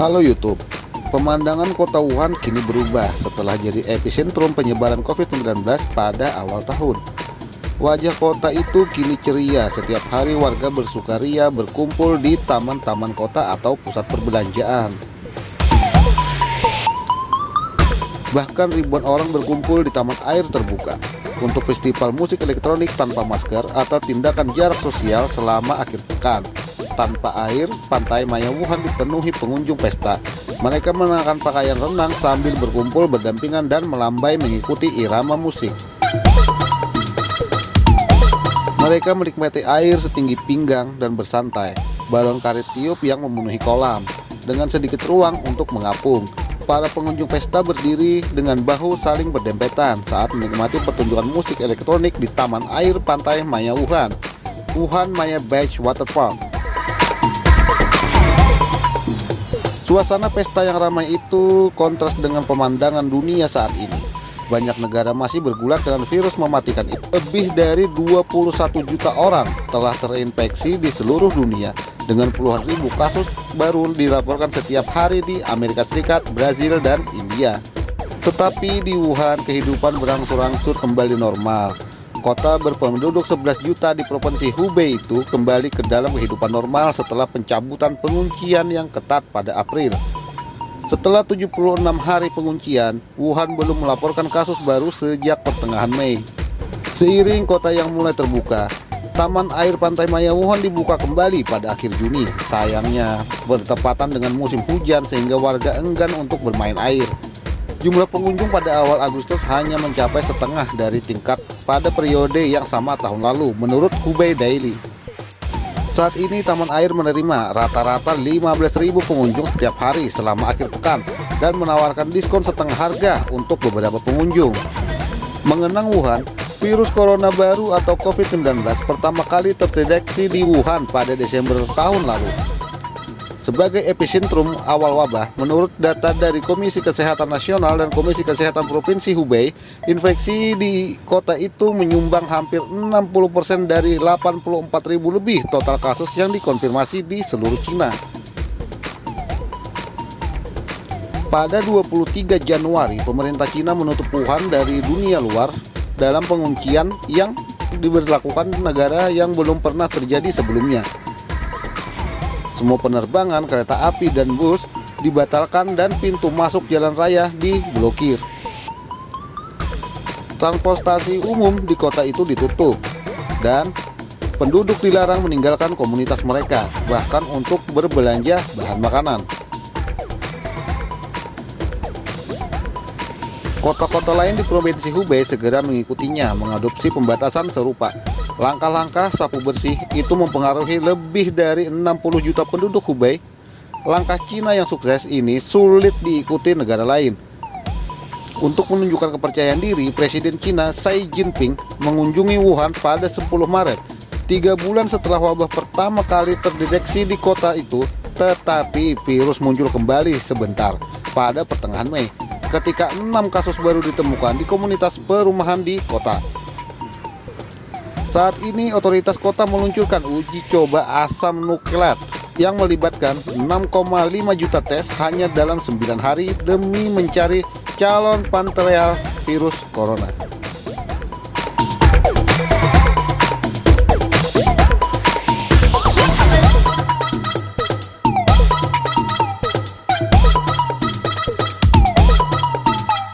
Halo YouTube, pemandangan kota Wuhan kini berubah setelah jadi epicentrum penyebaran COVID-19 pada awal tahun. Wajah kota itu kini ceria, setiap hari warga bersukaria berkumpul di taman-taman kota atau pusat perbelanjaan. Bahkan ribuan orang berkumpul di taman air terbuka untuk festival musik elektronik tanpa masker atau tindakan jarak sosial selama akhir pekan. Tanpa air, pantai Maya Wuhan dipenuhi pengunjung pesta. Mereka mengenakan pakaian renang sambil berkumpul berdampingan dan melambai mengikuti irama musik. Mereka menikmati air setinggi pinggang dan bersantai. Balon karet tiup yang memenuhi kolam, dengan sedikit ruang untuk mengapung. Para pengunjung pesta berdiri dengan bahu saling berdempetan saat menikmati pertunjukan musik elektronik di taman air pantai Maya Wuhan, Wuhan Maya Beach Waterpark. Suasana pesta yang ramai itu kontras dengan pemandangan dunia saat ini. Banyak negara masih bergulat dengan virus mematikan itu. Lebih dari 21 juta orang telah terinfeksi di seluruh dunia, dengan puluhan ribu kasus baru dilaporkan setiap hari di Amerika Serikat, Brazil, dan India. Tetapi di Wuhan kehidupan berangsur-angsur kembali normal. Kota berpenduduk 11 juta di provinsi Hubei itu kembali ke dalam kehidupan normal setelah pencabutan penguncian yang ketat pada April. Setelah 76 hari penguncian, Wuhan belum melaporkan kasus baru sejak pertengahan Mei. Seiring kota yang mulai terbuka, Taman Air Pantai Maya Wuhan dibuka kembali pada akhir Juni. Sayangnya, bertepatan dengan musim hujan sehingga warga enggan untuk bermain air. Jumlah pengunjung pada awal Agustus hanya mencapai setengah dari tingkat pada periode yang sama tahun lalu, menurut Hubei Daily. Saat ini Taman Air menerima rata-rata 15.000 pengunjung setiap hari selama akhir pekan dan menawarkan diskon setengah harga untuk beberapa pengunjung. Mengenang Wuhan, virus corona baru atau COVID-19 pertama kali terdeteksi di Wuhan pada Desember tahun lalu. Sebagai epicentrum awal wabah, menurut data dari Komisi Kesehatan Nasional dan Komisi Kesehatan Provinsi Hubei, infeksi di kota itu menyumbang hampir 60% dari 84.000 lebih total kasus yang dikonfirmasi di seluruh Cina. Pada 23 Januari, pemerintah Cina menutup Wuhan dari dunia luar dalam penguncian yang diberlakukan negara yang belum pernah terjadi sebelumnya. Semua penerbangan kereta api dan bus dibatalkan dan pintu masuk jalan raya diblokir. Transportasi umum di kota itu ditutup dan penduduk dilarang meninggalkan komunitas mereka, bahkan untuk berbelanja bahan makanan. Kota-kota lain di Provinsi Hubei segera mengikutinya mengadopsi pembatasan serupa. Langkah-langkah sapu bersih itu mempengaruhi lebih dari 60 juta penduduk Hubei. Langkah Cina yang sukses ini sulit diikuti negara lain. Untuk menunjukkan kepercayaan diri, Presiden Cina Xi Jinping mengunjungi Wuhan pada 10 Maret, 3 bulan setelah wabah pertama kali terdeteksi di kota itu. Tetapi virus muncul kembali sebentar pada pertengahan Mei, ketika 6 kasus baru ditemukan di komunitas perumahan di kota. Saat ini otoritas kota meluncurkan uji coba asam nukleat yang melibatkan 6,5 juta tes hanya dalam 9 hari demi mencari calon pantereal virus corona.